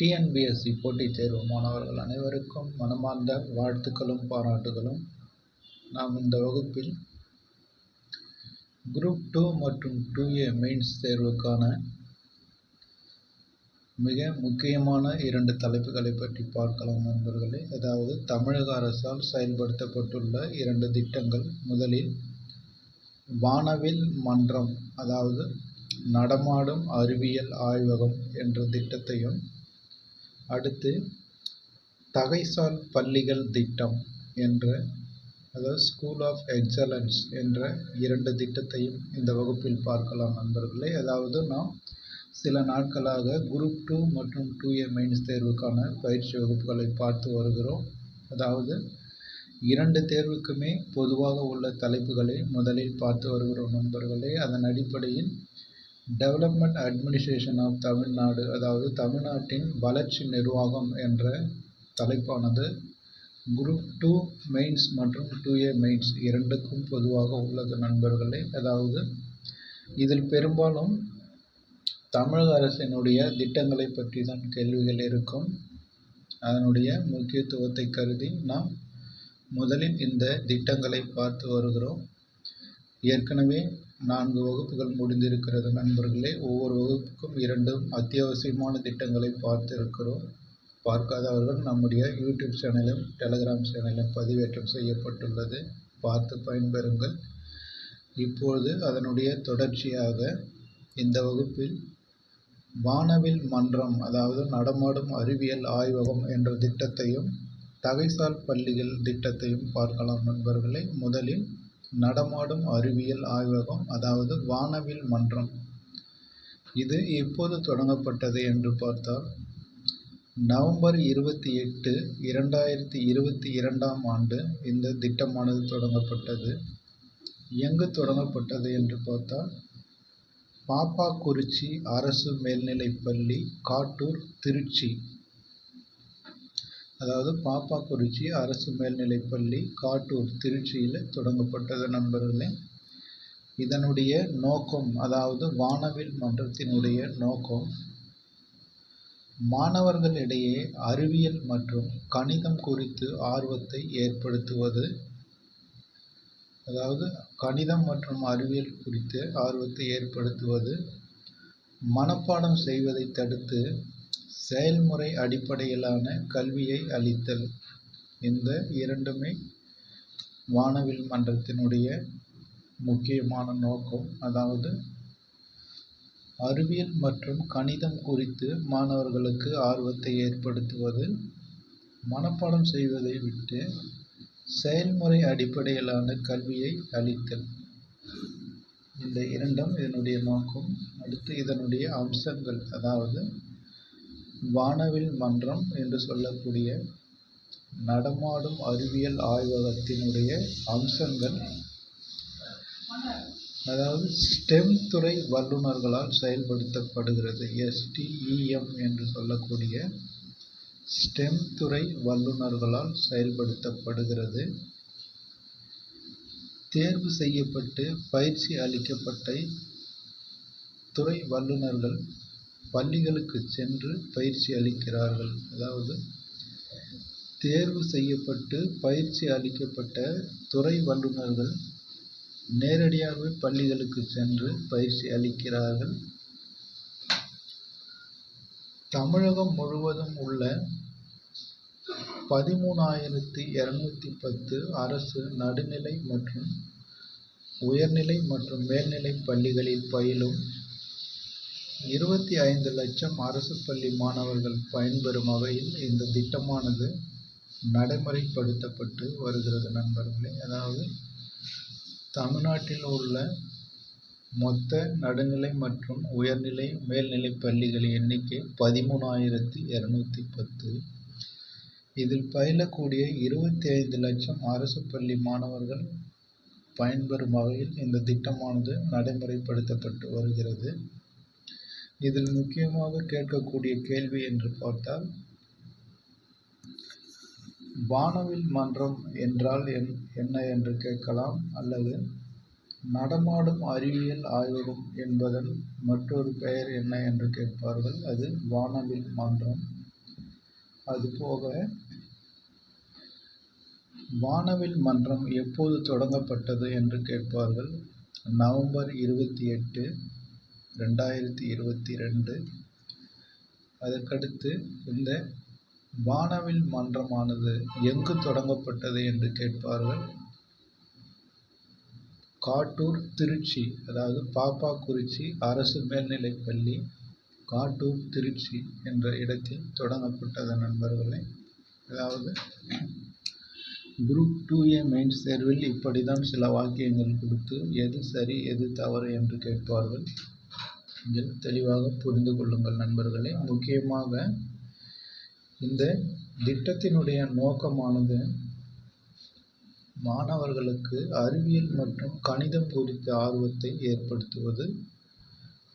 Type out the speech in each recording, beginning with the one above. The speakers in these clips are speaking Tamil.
டிஎன்பிஎஸ்சி போட்டித் தேர்வு மாணவர்கள் அனைவருக்கும் மனமார்ந்த வாழ்த்துக்களும் பாராட்டுகளும். நாம் இந்த வகுப்பில் குரூப் 2 மற்றும் 2A மெயின்ஸ் தேர்வுக்கான மிக முக்கியமான 2 தலைப்புகளை பற்றி பார்க்கலாம் நண்பர்களே. அதாவது தமிழக அரசால் செயல்படுத்தப்பட்டுள்ள 2 திட்டங்கள். முதலில் வானவில் மன்றம், அதாவது நடமாடும் அறிவியல் ஆய்வகம் என்ற திட்டத்தையும், அடுத்து தகைசால் பள்ளிகள் திட்டம் என்ற, அதாவது ஸ்கூல் ஆஃப் எக்ஸலன்ஸ் என்ற 2 திட்டத்தையும் இந்த வகுப்பில் பார்க்கலாம் நண்பர்களே. அதாவது நாம் சில நாட்களாக குரூப் 2 மற்றும் 2A மெயின்ஸ் தேர்வுக்கான பயிற்சி வகுப்புகளை பார்த்து வருகிறோம். அதாவது 2 தேர்வுக்குமே பொதுவாக உள்ள தலைப்புகளை முதலில் பார்த்து வருகிறோம் நண்பர்களே. அதன் அடிப்படையில் டெவலப்மெண்ட் அட்மினிஸ்ட்ரேஷன் ஆஃப் தமிழ்நாடு, அதாவது தமிழ்நாட்டின் வளர்ச்சி நிர்வாகம் என்ற தலைப்பானது குரூப் 2 மெயின்ஸ் மற்றும் 2A மெயின்ஸ் இரண்டுக்கும் பொதுவாக உள்ளது நண்பர்களே. அதாவது இதில் பெரும்பாலும் தமிழக அரசினுடைய திட்டங்களை பற்றி தான் கேள்விகள் இருக்கும். அதனுடைய முக்கியத்துவத்தை கருதி நாம் முதலில் இந்த திட்டங்களை பார்த்து வருகிறோம். ஏற்கனவே 4 வகுப்புகள் முடிந்திருக்கிறது நண்பர்களே. ஒவ்வொரு வகுப்புக்கும் 2 அத்தியாவசியமான திட்டங்களை பார்த்திருக்கிறோம். பார்க்காதவர்கள் நம்முடைய யூடியூப் சேனலும் டெலகிராம் சேனலும் பதிவேற்றம் செய்யப்பட்டுள்ளது, பார்த்து பயன்பெறுங்கள். இப்பொழுது அதனுடைய தொடர்ச்சியாக இந்த வகுப்பில் வானவில் மன்றம், அதாவது நடமாடும் அறிவியல் ஆய்வகம் என்ற திட்டத்தையும் தகைசால் பள்ளிகள் திட்டத்தையும் பார்க்கலாம் நண்பர்களே. முதலில் நடமாடும் அறிவியல் ஆய்வகம், அதாவது வானவில் மன்றம். இது எப்போது தொடங்கப்பட்டது என்று பார்த்தால் நவம்பர் 28, 2022ஆம் ஆண்டு இந்த திட்டமானது தொடங்கப்பட்டது. எங்கு தொடங்கப்பட்டது என்று பார்த்தால் பாப்பாக்குறிச்சி அரசு மேல்நிலைப்பள்ளி, காட்டூர், திருச்சி. அதாவது பாப்பாக்குறிச்சி அரசு மேல்நிலைப்பள்ளி, காட்டூர், திருச்சியில் தொடங்கப்பட்டது நண்பர்களே. இதனுடைய நோக்கம், அதாவது வானவில் மன்றத்தினுடைய நோக்கம் மாணவர்களிடையே அறிவியல் மற்றும் கணிதம் குறித்து ஆர்வத்தை ஏற்படுத்துவது. அதாவது கணிதம் மற்றும் அறிவியல் குறித்து ஆர்வத்தை ஏற்படுத்துவது, மனப்பாடம் செய்வதை தடுத்து செயல்முறை அடிப்படையிலான கல்வியை அளித்தல். இந்த 2மே வானவில் மன்றத்தினுடைய முக்கியமான நோக்கம். அதாவது அறிவியல் மற்றும் கணிதம் குறித்து மாணவர்களுக்கு ஆர்வத்தை ஏற்படுத்துவது, மனப்பாடம் செய்வதை விட்டு செயல்முறை அடிப்படையிலான கல்வியை அளித்தல். இந்த 2ம் இதனுடைய நோக்கம். அடுத்து இதனுடைய அம்சங்கள், அதாவது வானவில் மன்றம் என்று சொல்லக்கூடிய நடமாடும் அறிவியல் ஆய்வகத்தினுடைய அம்சங்கள், அதாவது ஸ்டெம் துறை வல்லுநர்களால் செயல்படுத்தப்படுகிறது. STEM என்று சொல்லக்கூடிய ஸ்டெம் துறை வல்லுநர்களால் செயல்படுத்தப்படுகிறது. தேர்வு செய்யப்பட்டு பயிற்சி அளிக்கப்பட்ட துறை வல்லுநர்கள் பள்ளிகளுக்கு சென்று பயிற்சி அளிக்கிறார்கள். அதாவது தேர்வு செய்யப்பட்டு பயிற்சி அளிக்கப்பட்ட துறை வல்லுநர்கள் நேரடியாகவே பள்ளிகளுக்கு சென்று பயிற்சி அளிக்கிறார்கள். தமிழகம் முழுவதும் உள்ள 13,210 அரசு நடுநிலை மற்றும் உயர்நிலை மற்றும் மேல்நிலை பள்ளிகளில் பயிலும் 25 லட்சம் அரசு பள்ளி மாணவர்கள் பயன்பெறும் வகையில் இந்த திட்டமானது நடைமுறைப்படுத்தப்பட்டு வருகிறது நண்பர்களே. அதாவது தமிழ்நாட்டில் உள்ள மொத்த நடுநிலை மற்றும் உயர்நிலை மேல்நிலை பள்ளிகளின் எண்ணிக்கை 13,210. இதில் பயிலக்கூடிய 25 லட்சம் அரசு பள்ளி மாணவர்கள் பயன்பெறும் வகையில் இந்த திட்டமானது நடைமுறைப்படுத்தப்பட்டு வருகிறது. இதில் முக்கியமாக கேட்கக்கூடிய கேள்வி என்று பார்த்தால், வானவில் மன்றம் என்றால் என்ன என்று கேட்கலாம், அல்லது நடமாடும் அறிவியல் ஆய்வகம் என்பதன் மற்றொரு பெயர் என்ன என்று கேட்பார்கள். அது வானவில் மன்றம். அதுபோக வானவில் மன்றம் எப்போது தொடங்கப்பட்டது என்று கேட்பார்கள். நவம்பர் 28, 2022. அதற்கடுத்து இந்த வானவில் மன்றமானது எங்கு தொடங்கப்பட்டது என்று கேட்பார்கள். காட்டூர், திருச்சி, அதாவது பாப்பாக்குறிச்சி அரசு மேல்நிலைப்பள்ளி, காட்டூர், திருச்சி என்ற இடத்தில் தொடங்கப்பட்டது நண்பர்களே. அதாவது குரூப் 2A மெயின்ஸ் தேர்வில் இப்படிதான் சில வாக்கியங்கள் கொடுத்து எது சரி எது தவறு என்று கேட்பார்கள். இதில் தெளிவாக புரிந்து கொள்ளுங்கள் நண்பர்களே. முக்கியமாக இந்த திட்டத்தினுடைய நோக்கமானது மாணவர்களுக்கு அறிவியல் மற்றும் கணிதம் குறித்த ஆர்வத்தை ஏற்படுத்துவது,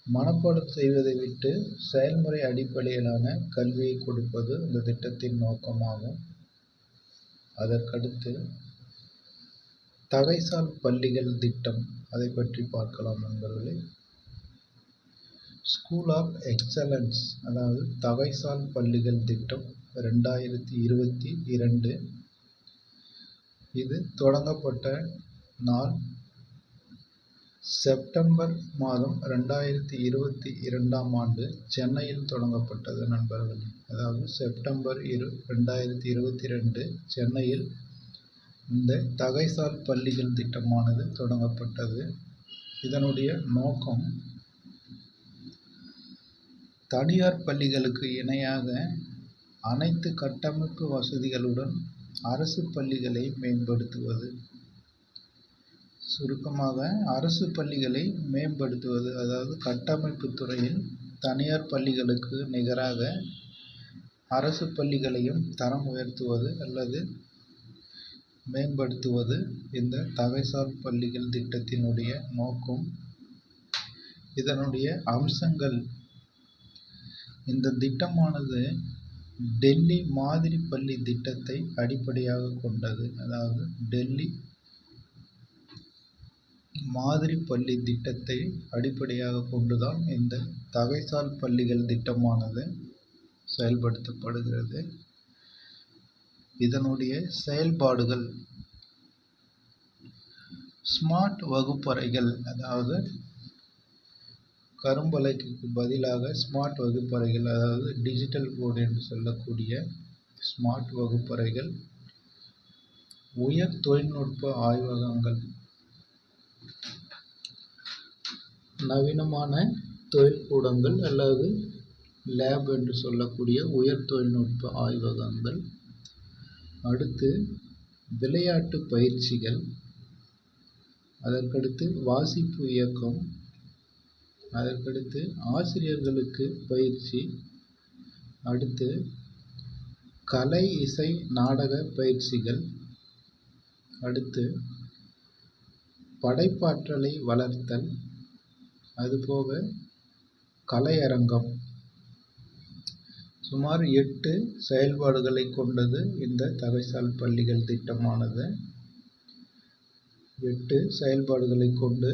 மனப்பாடம் செய்வதை விட்டு செயல்முறை அடிப்படையிலான கல்வியை கொடுப்பது இந்த திட்டத்தின் நோக்கமாகும். அதற்கடுத்து தகைசால் பள்ளிகள் திட்டம், அதை பற்றி பார்க்கலாம் நண்பர்களே. ஸ்கூல் ஆஃப் எக்ஸலன்ஸ், அதாவது தகைசால் பள்ளிகள் திட்டம் 2022. இது தொடங்கப்பட்ட நாள் செப்டம்பர் மாதம் 2022ஆம் ஆண்டு சென்னையில் தொடங்கப்பட்டது நண்பர்களே. அதாவது செப்டம்பர் 2022 சென்னையில் இந்த தகைசால் பள்ளிகள் திட்டமானது தொடங்கப்பட்டது. இதனுடைய நோக்கம் தனியார் பள்ளிகளுக்கு இணையாக அனைத்து கட்டமைப்பு வசதிகளுடன் அரசு பள்ளிகளை மேம்படுத்துவது. சுருக்கமாக அரசு பள்ளிகளை மேம்படுத்துவது, அதாவது கட்டமைப்பு துறையில் தனியார் பள்ளிகளுக்கு நிகராக அரசு பள்ளிகளையும் தரம் உயர்த்துவது அல்லது மேம்படுத்துவது இந்த தகைசால் பள்ளிகள் திட்டத்தினுடைய நோக்கம். இதனுடைய அம்சங்கள்: இந்த திட்டமானது டெல்லி மாதிரி பள்ளி திட்டத்தை அடிப்படையாக கொண்டது. அதாவது டெல்லி மாதிரி பள்ளி திட்டத்தை அடிப்படையாக கொண்டுதான் இந்த தகைசால் பள்ளிகள் திட்டமானது செயல்படுத்தப்படுகிறது. இதனுடைய செயல்பாடுகள்: ஸ்மார்ட் வகுப்பறைகள், அதாவது கரும்பலகைக்கு பதிலாக ஸ்மார்ட் வகுப்பறைகள், அதாவது டிஜிட்டல் போர்டு என்று சொல்லக்கூடிய ஸ்மார்ட் வகுப்பறைகள், உயர் தொழில்நுட்ப ஆய்வகங்கள், நவீனமான தொழிற்கூடங்கள் அல்லது லேப் என்று சொல்லக்கூடிய உயர் தொழில்நுட்ப ஆய்வகங்கள். அடுத்து விளையாட்டு பயிற்சிகள், அதற்கடுத்து வாசிப்பு இயக்கம், அதற்கடுத்து ஆசிரியர்களுக்கு பயிற்சி, அடுத்து கலை இசை நாடக பயிற்சிகள், அடுத்து படைப்பாற்றலை வளர்த்தல், அதுபோக கலையரங்கம். சுமார் 8 செயல்பாடுகளை கொண்டது இந்த தகைசால் பள்ளிகள் திட்டமானது. 8 செயல்பாடுகளை கொண்டு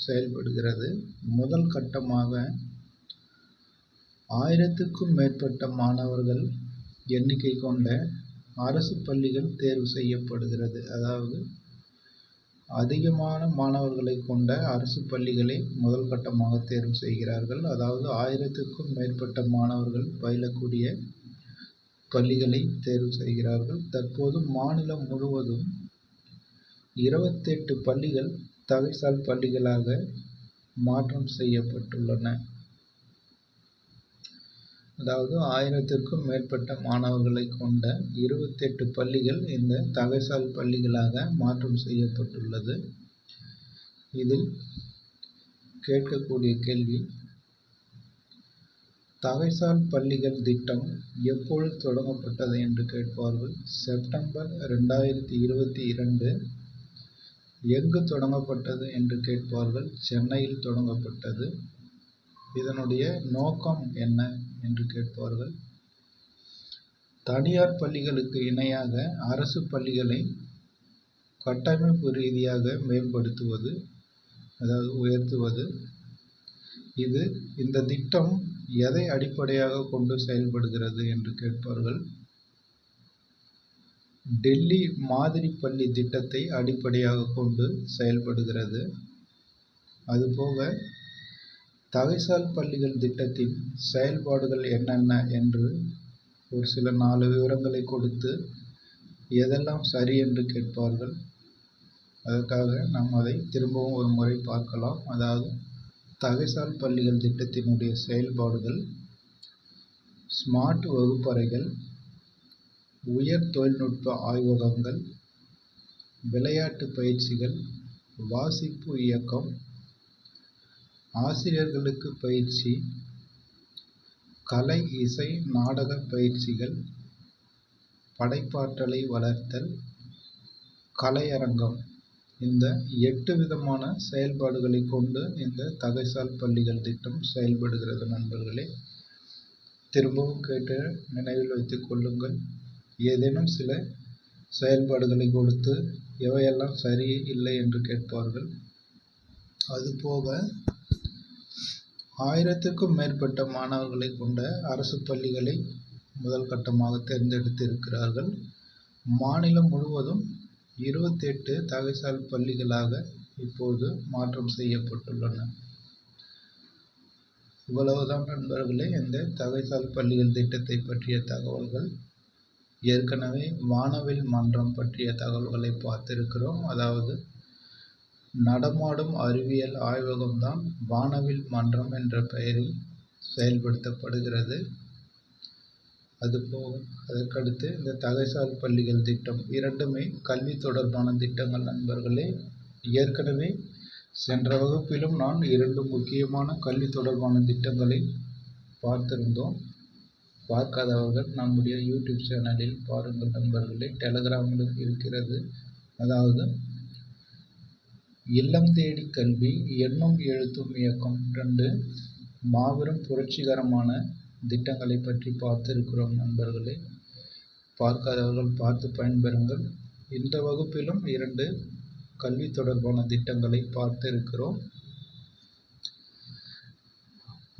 செயல்படுகிறது. முதல் கட்டமாக 1000க்கும் மேற்பட்ட மாணவர்கள் எண்ணிக்கை கொண்ட அரசு பள்ளிகள் தேர்வு செய்யப்படுகிறது. அதாவது அதிகமான மாணவர்களை கொண்ட அரசு பள்ளிகளை முதல் கட்டமாக தேர்வு செய்கிறார்கள். அதாவது 1000க்கும் மேற்பட்ட மாணவர்கள் பயிலக்கூடிய பள்ளிகளை தேர்வு செய்கிறார்கள். தற்போது மாநிலம் முழுவதும் 28 பள்ளிகள் தகைசால் பள்ளிகளாக மாற்றம் செய்யப்பட்டுள்ளன. அதாவது 1000க்கும் மேற்பட்ட மாணவர்களை கொண்ட 28 பள்ளிகள் இந்த தகைசால் பள்ளிகளாக மாற்றம் செய்யப்பட்டுள்ளது. இதில் கேட்கக்கூடிய கேள்வி: தகைசால் பள்ளிகள் திட்டம் எப்பொழுது தொடங்கப்பட்டது என்று கேட்பார்கள். செப்டம்பர் 2022. எங்கு தொடங்கப்பட்டது என்று கேட்பார்கள். சென்னையில் தொடங்கப்பட்டது. இதனுடைய நோக்கம் என்ன என்று கேட்பார்கள். தனியார் பள்ளிகளுக்கு இணையாக அரசு பள்ளிகளை கட்டமைப்பு ரீதியாக மேம்படுத்துவது, அதாவது உயர்த்துவது. இந்த திட்டம் எதை அடிப்படையாக கொண்டு செயல்படுகிறது என்று கேட்பார்கள். டெல்லி மாதிரி பள்ளி திட்டத்தை அடிப்படையாக கொண்டு செயல்படுகிறது. அதுபோக தகைசால் பள்ளிகள் திட்டத்தின் செயல்பாடுகள் என்னென்ன என்று ஒரு சில 4 விவரங்களை கொடுத்து எதெல்லாம் சரி என்று கேட்பார்கள். அதற்காக நாம் அதை திரும்பவும் ஒரு முறை பார்க்கலாம். அதாவது தகைசால் பள்ளிகள் திட்டத்தினுடைய செயல்பாடுகள்: ஸ்மார்ட் வகுப்பறைகள், உயர் தொழில்நுட்ப ஆய்வகங்கள், விளையாட்டு பயிற்சிகள், வாசிப்பு இயக்கம், ஆசிரியர்களுக்கு பயிற்சி, கலை இசை நாடக பயிற்சிகள், படைப்பாற்றலை வளர்த்தல், கலையரங்கம். இந்த 8 விதமான செயல்பாடுகளை கொண்டு இந்த தகைசால் பள்ளிகள் திட்டம் செயல்படுகிறது நண்பர்களே. திரும்பவும் கேட்டு நினைவில் வைத்துக் கொள்ளுங்கள். ஏதேனும் சில செயல்பாடுகளை கொடுத்து எவையெல்லாம் சரி இல்லை என்று கேட்பார்கள். அதுபோக 1000க்கும் மேற்பட்ட மாணவர்களை கொண்ட அரசு பள்ளிகளை முதல் கட்டமாக தேர்ந்தெடுத்திருக்கிறார்கள். மாநிலம் முழுவதும் 28 தகைசால் பள்ளிகளாக இப்போது மாற்றம் செய்யப்பட்டுள்ளன. இவ்வளவுதான் நண்பர்களே இந்த தகைசால் பள்ளிகள் திட்டத்தை பற்றிய தகவல்கள். ஏற்கனவே வானவில் மன்றம் பற்றிய தகவல்களை பார்த்திருக்கிறோம். அதாவது நடமாடும் அறிவியல் ஆய்வகம்தான் வானவில் மன்றம் என்ற பெயரில் செயல்படுத்தப்படுகிறது. அதுபோக அதற்கடுத்து இந்த தகைசால் பள்ளிகள் திட்டம் இரண்டுமே கல்வி தொடர்பான திட்டங்கள் நண்பர்களே. ஏற்கனவே சென்ற வகுப்பிலும் நான் 2 முக்கியமான கல்வி தொடர்பான திட்டங்களை பார்த்திருந்தோம். பார்க்காதவர்கள் நம்முடைய யூடியூப் சேனலில் பாருங்கள் நண்பர்களே. டெலகிராமிலும் இருக்கிறது. அதாவது இல்லம் தேடி கல்வி, எண்ணும் எழுத்தும் இயக்கம் 2 மாபெரும் புரட்சிகரமான திட்டங்களை பற்றி பார்த்திருக்கிறோம் நண்பர்களே. பார்க்காதவர்கள் பார்த்து பயன்பெறுங்கள். இந்த வகுப்பிலும் 2 கல்வி தொடர்பான திட்டங்களை பார்த்திருக்கிறோம்.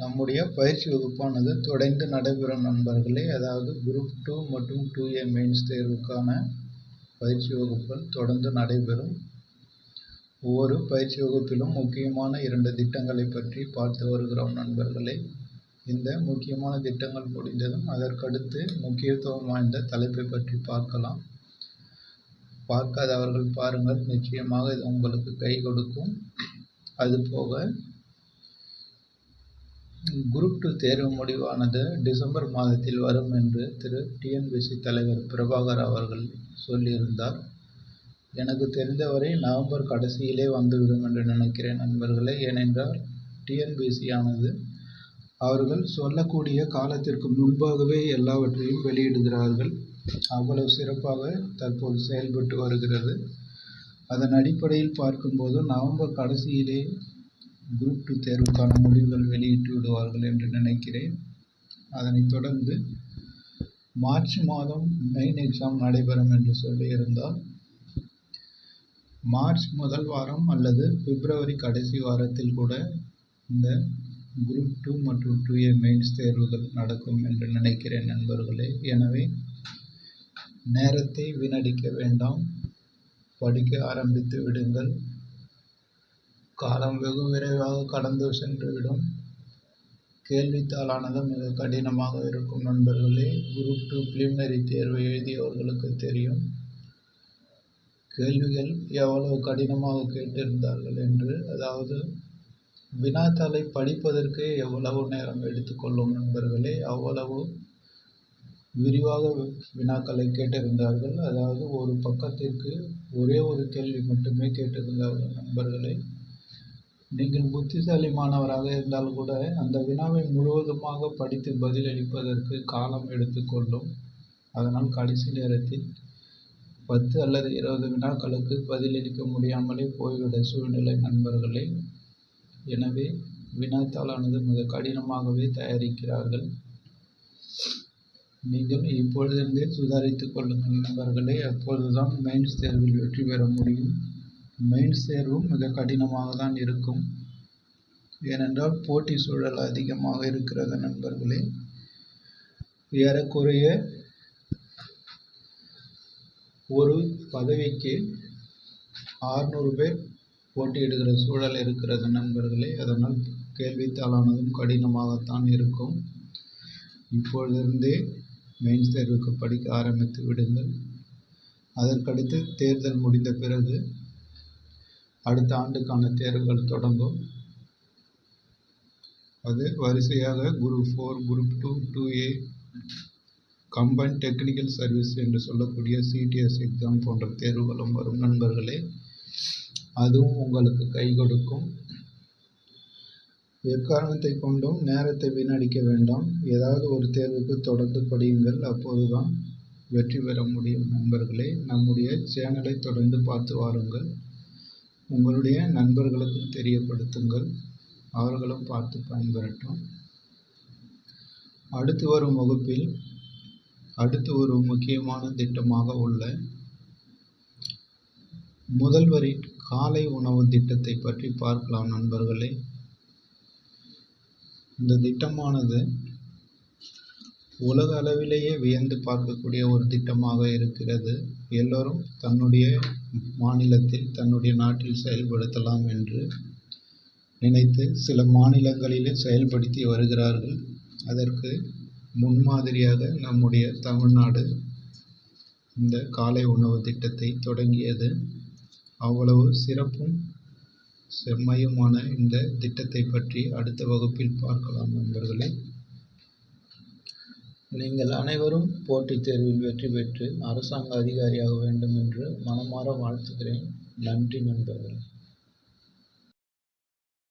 நம்முடைய பயிற்சி வகுப்பானது தொடர்ந்து நடைபெறும் நண்பர்களே. அதாவது குரூப் 2 மற்றும் 2A மெயின்ஸ் தேர்வுக்கான பயிற்சி வகுப்புகள் தொடர்ந்து நடைபெறும். ஒவ்வொரு பயிற்சி வகுப்பிலும் முக்கியமான 2 திட்டங்களை பற்றி பார்த்து வருகிறோம் நண்பர்களே. இந்த முக்கியமான திட்டங்கள் முடிந்ததும் அதற்கடுத்து முக்கியத்துவம் வாய்ந்த தலைப்பை பற்றி பார்க்கலாம். பார்க்காதவர்கள் பாருங்கள், நிச்சயமாக இது உங்களுக்கு கை கொடுக்கும். அதுபோக குரூப் 2 தேர்வு முடிவானது டிசம்பர் மாதத்தில் வரும் என்று திரு TNPSC தலைவர் பிரபாகர் அவர்கள் சொல்லியிருந்தார். எனக்கு தெரிந்தவரை நவம்பர் கடைசியிலே வந்துவிடும் என்று நினைக்கிறேன் நண்பர்களே. ஏனென்றால் TNPSC ஆனது அவர்கள் சொல்லக்கூடிய காலத்திற்கு முன்பாகவே எல்லாவற்றையும் வெளியிடுகிறார்கள். அவ்வளவு சிறப்பாக தற்போது செயல்பட்டு வருகிறது. அதன் அடிப்படையில் பார்க்கும்போது நவம்பர் கடைசியிலே குரூப் 2 தேர்வுக்கான முடிவுகள் வெளியிட்டு விடுவார்கள் என்று நினைக்கிறேன். அதனைத் தொடர்ந்து மார்ச் மாதம் மெயின் எக்ஸாம் நடைபெறும் என்று சொல்லியிருந்தால் மார்ச் முதல் வாரம் அல்லது பிப்ரவரி கடைசி வாரத்தில் கூட இந்த குரூப் 2 மற்றும் 2A மெயின்ஸ் தேர்வுகள் நடக்கும் என்று நினைக்கிறேன் நண்பர்களே. எனவே நேரத்தை வீணடிக்க வேண்டாம், படிக்க ஆரம்பித்து விடுங்கள். காலம் வெகு விரைவாக கடந்து சென்றுவிடும். கேள்வித்தாளானது மிக கடினமாக இருக்கும் நண்பர்களே. குரூப் 2 பிலிமினரி தேர்வு எழுதியவர்களுக்கு தெரியும் கேள்விகள் எவ்வளவு கடினமாக கேட்டிருந்தார்கள் என்று. அதாவது வினாத்தாளை படிப்பதற்கே எவ்வளவு நேரம் எடுத்துக்கொள்ளும் நண்பர்களே, அவ்வளவு விரிவாக வினாக்களை கேட்டிருந்தார்கள். அதாவது ஒரு பக்கத்திற்கு ஒரே ஒரு கேள்வி மட்டுமே கேட்டிருந்தார்கள் நண்பர்களே. நீங்கள் புத்திசாலி மாணவராக இருந்தால் கூட அந்த வினாவை முழுவதுமாக படித்து பதிலளிப்பதற்கு காலம் எடுத்துக்கொள்ளும். அதனால் கடைசி நேரத்தில் 10 அல்லது 20 வினாக்களுக்கு பதிலளிக்க முடியாமலே போய்விட சூழ்நிலை நண்பர்களே. எனவே வினாத்தாளானது மிக கடினமாகவே தயாரிக்கிறார்கள். நீங்கள் இப்பொழுதிருந்தே சுதாரித்துக் கொள்ளுங்கள் நண்பர்களே. அப்பொழுதுதான் மெயின்ஸ் தேர்வில் வெற்றி பெற முடியும். மெயின்ஸ் தேர்வும் மிக கடினமாக தான் இருக்கும். ஏனென்றால் போட்டி சூழல் அதிகமாக இருக்கிறது நண்பர்களே. ஏறக்குறைய ஒரு பதவிக்கு 600 பேர் போட்டியிடுகிற சூழல் இருக்கிறது நண்பர்களே. அதனால் கேள்வித்தாளானதும் கடினமாகத்தான் இருக்கும். இப்பொழுதிருந்தே மெயின்ஸ் தேர்வுக்கு படிக்க ஆரம்பித்து விடுங்கள். அதற்கடுத்து தேர்தல் முடிந்த பிறகு அடுத்த ஆண்டுக்கான தேர்வுகள் தொடங்கும். அது வரிசையாக group 4, group 2, 2A, combined technical service என்று சொல்லக்கூடிய CTS எக்ஸாம் போன்ற தேர்வுகளும் வரும் நண்பர்களே. அதுவும் உங்களுக்கு கை கொடுக்கும். எக்காரணத்தை கொண்டும் நேரத்தை வீணடிக்க வேண்டாம். ஏதாவது ஒரு தேர்வுக்கு தொடர்ந்து படியுங்கள். அப்போதுதான் வெற்றி பெற முடியும் நண்பர்களே. நம்முடைய சேனலை தொடர்ந்து பார்த்து வாருங்கள். உங்களுடைய நண்பர்களுக்கும் தெரியப்படுத்துங்கள். அவர்களும் பார்த்து பயன்பெறட்டும். அடுத்து வரும் வகுப்பில் அடுத்து ஒரு முக்கியமான திட்டமாக உள்ள முதல்வரின் காலை உணவு திட்டத்தை பற்றி பார்க்கலாம் நண்பர்களே. இந்த திட்டமானது உலக அளவிலேயே வியந்து பார்க்கக்கூடிய ஒரு திட்டமாக இருக்கிறது. எல்லோரும் தன்னுடைய மாநிலத்தில் தன்னுடைய நாட்டில் செயல்படுத்தலாம் என்று நினைத்து சில மாநிலங்களிலே செயல்படுத்தி வருகிறார்கள். அதற்கு முன்மாதிரியாக நம்முடைய தமிழ்நாடு இந்த காலை உணவு திட்டத்தை தொடங்கியது. அவ்வளவு சிறப்பும் செம்மையுமான இந்த திட்டத்தை பற்றி அடுத்த வகுப்பில் பார்க்கலாம் நண்பர்களே. நீங்கள் அனைவரும் போட்டித் தேர்வில் வெற்றி பெற்று அரசாங்க அதிகாரியாக வேண்டும் என்று மனமாற வாழ்த்துகிறேன். நன்றி நண்பர்களே.